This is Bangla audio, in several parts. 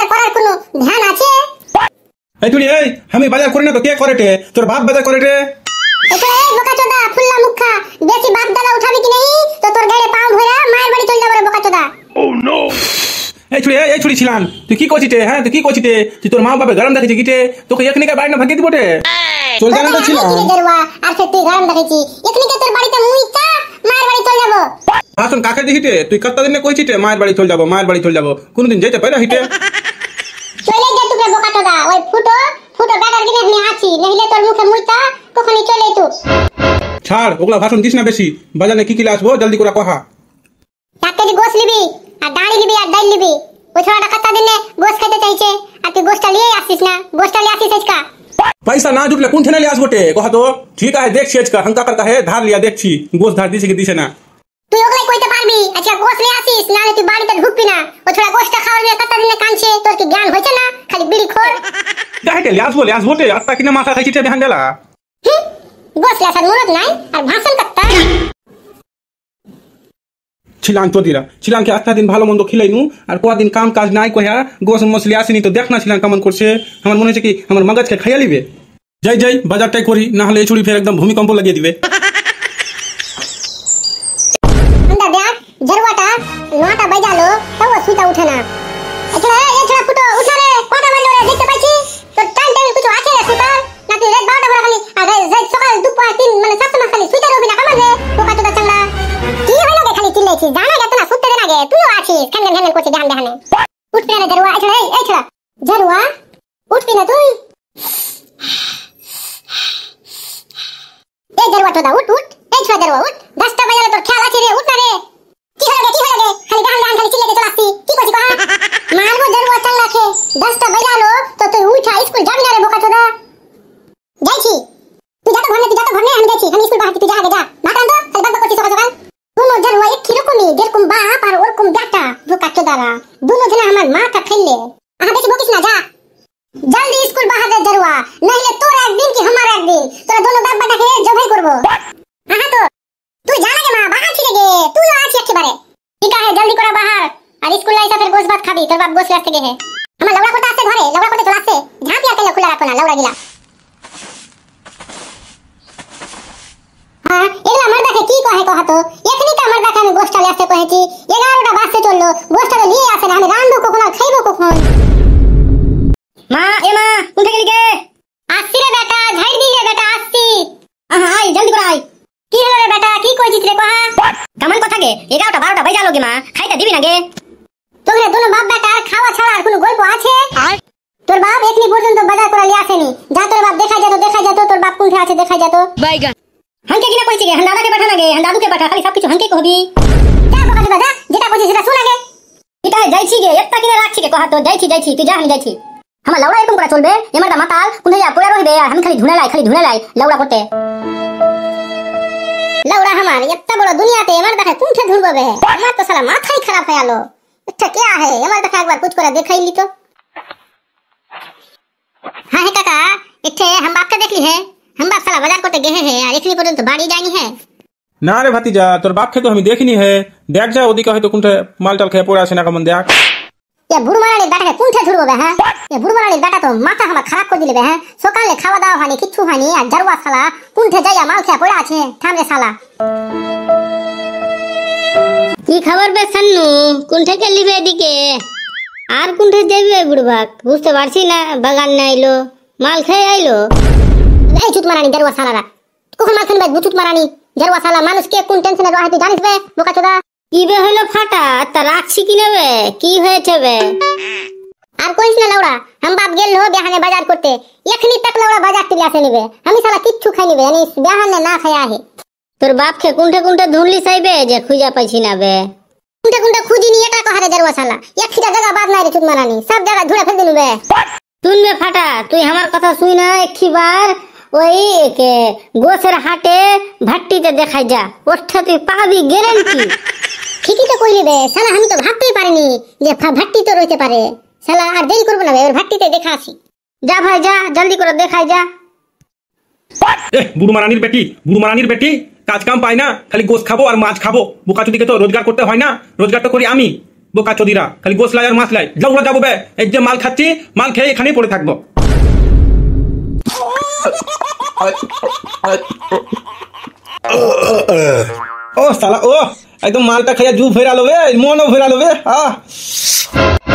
বাজার করার কোনো ধ্যান আছে? এই তুই এই আমি বাজার করি না তো কে করে রে? তোর বাপ বাজার করে রে। এটা এই বোকাচোদা ফুল্লা মুখা, বেশি বাপ দাদা উঠাবি কি নাই তো তোর গায়ে পাও ধরে মায়ের বাড়ি চলে যাব রে বোকাচোদা। ও নো। এই ছুরি ছিলাম তুই কি করছিস হ্যাঁ? তুই কি করছিস? তুই তোর মা বাবা গরম দেখেছিস গিটে তোকে এখনিকার বাড়ি না ভাগিয়ে দিব রে। চল জানা তো ছিল আর সে তুই গরম দেখেছি এখনিকার তোর বাড়িতে মুইতা মায়ের বাড়ি চলে যাব। আসুন কাকে দিহিতে তুই কত দিনে কইছিস মায়ের বাড়ি চলে যাব মায়ের বাড়ি চলে যাব, কোনদিন যেতে পারে হিটে? চলে যা তুই বোকাচোদা, ওই ফুটো ব্যাটার কিনে আমি আছি, নইলে তোর মুখে মুইতা কখনই চলে তুই। ছাড় ওগুলা ভাষণ দিস না বেশি, বাজারে কি কি আসবো জলদি করে কহা। তাকে দি গোশ লিবি আর দাঁড়ি লিবি আর ডাল লিবি। ওই ছোড়াটা কত দিনে গোশ খেতে চাইছে আর তুই গোশটা নিয়ে আসিস না, গোশটা নিয়ে আসিস আজকা। पैसा ना जुटले कौन ठेने ले आस बोटे कहा तो ठीक है देख छेज का हंका करता है धार लिया देख छी गोश धार दिसे के दिसे ना তুই ওগুলাই কইতে পারবি? আচ্ছা গোশ নিয়ে আসিস নালে তুই বাড়িতে ঢুকবি না। ও ছোড়া গোশটা খাওয়ার নিয়ে কত দিনে কাঁদছে, তোর কি জ্ঞান হইছে না? খালি বিড়ি খোর। काहे ले आस बोटे अत्ता किने माथा खाई छिटे ध्यान देला গোশ লাসার মুরত নাই আর ভাষণ করতা। छिलान तो दिला छिलान के अत्ता दिन ভালো মন্দ খিলাইনু আর কোয়া দিন কাম কাজ নাই কইয়া গোশ মছলি আসেনি তো দেখনা ছিলাম কেমন করছে। আমার মনে হচ্ছে কি আমার মগজ কে খাইয়া লিবে। যাই বাজারটাই করি না হলে এই চুরি ফের একদম ভূমিকম্প লাগিয়ে দিবে। আন্ডা দেখ জরওয়াটা 9টা বাজালো তাও সুতা উঠে না। এছাড়া ফুটো উঠা রে, কটা বাজলো রে দেখতে পাইছি? তোর টাইম কিছু আছে রে সুতা? না তুই রাত 12টা পরে খালি আর রাত সকাল দুপুর 3 মানে 7 সময় খালি সুতা রবি না কামান রে বোকাচোদা চাংড়া। কি হইলো রে খালি চিল্লাইছিস? জানা গেত না সুতে দেন আগে তুইও আছিস খান করছিস ধ্যান দেখানে। উঠবি না জরওয়া, এছাড়া জরওয়া উঠবি না তুই? এই জরওয়াটা উঠ এই ছোড়া জরওয়া উঠ, 10টা বাজালে তোর খেয়াল আছে রে, উঠ না রে। কি হলো রে খালি গান খালি চিল্লাইতে চলাসি, কি করছিস কহা? মারবো জরওয়া চাংড়া খে, 10টা বাজালো তো তুই উঠা স্কুল যাবি না রে বোকাচোদা। যাইছি তুই যা তো ঘরে আমি যাইছি, আমি স্কুল বাহাতি তুই যা আগে যা মাতান তো খালি বাবা করছিস সকাল দুনো জরওয়া এক রকমই যেরকম বাপ আর ওরকম বেটা বোকাচোদারা দুনো জনে আমার মাথা ফেললে। আহা বেশি বকিস না, যা জলদি স্কুল বাহাদে জরওয়া, নইলে তোর একদিন কি আমার একদিন তোরা দোনো বাপ বেটাকে জবাই করব। আহা তো তুই জানা গে মা বাহার ছিড়ে গে তুইও আছিস একেবারে। ঠিক আছে জলদি করা বাহার আর স্কুল লাইসা ফের গোশ ভাত খাবি, তোর বাপ গোশ আসতে গে হে। আমার লওড়া কোটা আছে ঘরে, লওড়া কোটে চলে আসছে, ঝাঁপি আর কেলে খোলা রাখো না লওড়া গিলা। হ্যাঁ এগুলা আমার দেখে কি কহে কহা তো এখনি তো আমার দেখে আমি গোশটা নিয়ে আসতে কহেছি, 11টা বাজতে চললো গোশটা নিয়ে আসে না, আমি রান্ধবো কখন আর খাইবো কখন? মা উঠে গেলি কে? আসছি রে বেটা, ঝাড় দি রে বেটা আসছি। আহা আই জলদি করে আই। কি হলো রে বেটা, কি কইছিস রে কহা? কেমন কথা গে 11টা 12টা বাজা লগে মা, খাইতে দিবি না গে? তোরে দোনো বাপ বেটা খাওয়া ছাড়া আর কোনো গল্প আছে? তোর বাপ এখনি পর্যন্ত বাজার করে নিয়ে আসেনি, যা তোর বাপ দেখা যেত তোর বাপ কোনটা আছে দেখা যেত। বাইগান হাঙ্কে কিনা কইছি গে, দাদাকে পাঠা না গে, দাদুকে পাঠা, খালি সব কিছু হাঙ্কে কহবি। যা বাবা দাদা যেটা কইছিস সেটা শুনা গে। এটা যাইছি গে একটা কিনা রাখছি গে কহা তো যাইছি তুই যা আমি যাইছি। আমার লাউড়া এরকম করে চলবে, এমার দা মাতাল কোন যা পড়ে রইবে আর আমি খালি ধুনে লাই লাউড়া করতে। লাউড়া আমার এত বড় দুনিয়াতে এমার দেখা কোনটা ধুরবে বে? আমার তো সালা মাথাই খারাপ হয়ে গেল। এটা কে আহে এমার দেখা একবার कुछ করে দেখাইলি তো। हां है काका इथे हम बाप का देख ली है, हम बाप साला बाजार करते गए हैं और इतनी पर्यंत बाड़ी जानी है ना रे भातीजा तोर बाप खे तो हम देखनी है देख जा ओदी कहे तो कुंठे मालटाल खे पड़ा আছে না কেমন দেখ। ये बुड़मारानी बेटा के कुंठे धुरबे हैं? ये बुड़मारानी बेटा तो माथा हम खराब कर दिले बे हैं, सकाले खावा दावा हानि किच्छु हानि আর জরওয়া শালা কুंठे যাইয়া মাল খেয়ে পড়ে আছে থামরে শালা। কি খবর বে সান্নু, কুंठे কে লিবে এদিকে আর কুंठे যাবে বুড়বাক বুঝতে পারছি না, বাগান না আইলো মাল খেয়ে আইলো। এই চুত মারানি জরওয়া শালারা কখন মাল খান ভাই চুত মারানি জরওয়া শালা মানুষ কে কোন টেনশনে রহে তুই জানিস বে বোকাচোদা? কি বে হলো ফাটা তা রাখছি কি নেবে, কি হয়েছে বে? আর কইস না লাউড়া, हम बाप गेल हो बेहाने बाजार करते एखनी तक लाउड़ा बाजार तिले आसे निबे, আমি শালা কিচ্ছু খাই নিবে জানিস বেহানে না খায়া হে। তোর বাপ কে কুंठे ধুনলি চাইবে যে খুঁজা পাইছি না বে? कुंठे খুঁজি নি এটা কহারে জরওয়া শালা একটা জায়গা বাদ নাই রে চুত মারানি সব জায়গা ধুরে ফেল দিলু বে। শুনবে ফাটা তুই আমার কথা শুই না একবার ওই কে গোছের হাটে ভাট্টিতে দেখাই যা, ওটা তুই পাবি গ্যারান্টি। ঠিকই তো কইলি বে শালা, আমি তো ভাবতেই পারিনি যে ভাট্টি তো রইতে পারে শালা। আর দেরি করব না বে, ওর ভাট্টিতে দেখা আসি। যা ভাই যা জলদি করে দেখাই যা। বুড়মারানির বেটি কাজ কাম পাই না, খালি গোশ খাবো আর মাছ খাবো। বোকাচুদিকে তো রোজগার করতে হয় না, রোজগার তো করি আমি। বোকা চোদিরা খালি গোস লাই আর মাছ লাই, যাও যাবো বে, এই যে মাল খাচ্ছি, মাল খেয়ে এখানেই পড়ে থাকবো। ও শালা ও, একদম মালটা খাইয়া জু ফেরালো বে, মনও ফেরালো বে।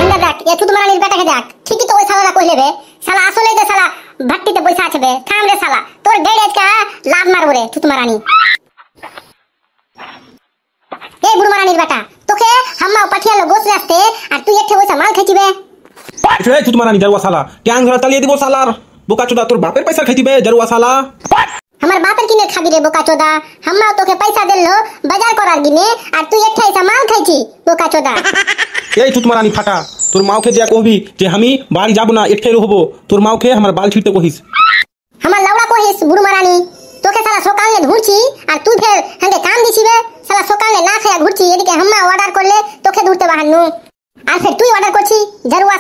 আন্দা দেখ এ তুই মারানির বেটাকে দেখ, ঠিকই তো ওই শালারা কইলে বে, শালা আসলে যে শালা ভাট্টিতে বসে আছে বে। থাম রে শালা, তোর গেড়ে আজকে লাভ মারবো রে তুই মারানি। এই বুড়ো মারানির বেটা, তোকে হাম্মাও পাঠিয়ালো গোছ রাস্তে আর তুই এঠে বসে মাল খাইছি বে। তুই মারানি জারুয়া শালা, ট্যাং ধরা তালিয়ে দিব শালার। বোকা চোদা তোর বাপের পয়সা খাইতি বে জারুয়া শালা। আমার বাপের কিনে খাবি রে বোকা চোদা, হাম্মাও তোকে পয়সা দিল বাজার করার গিনে আর তুই এঠে এসে মাল খাইছি বোকা চোদা। এই তুই মারানি ফাটা, তোর মাওকে যে কহবি যে আমি বাড়ি যাবো না এঠে রহবো, তোর মাওকে আমার বাল ছিঁড়তে কহিস। আমার লাউড়া কহিস বুড়ো মারানি, তোকে সালা সকালে ঘুরছি আর তুই ফের হাঙ্গে কাম দিছি বে। সালা সকালে না খায়া ঘুরছি, এদিকে হাম্মা অর্ডার করলে তোকে ধরতে বাহান্নু আর ফের তুই অর্ডার করছি জারুয়া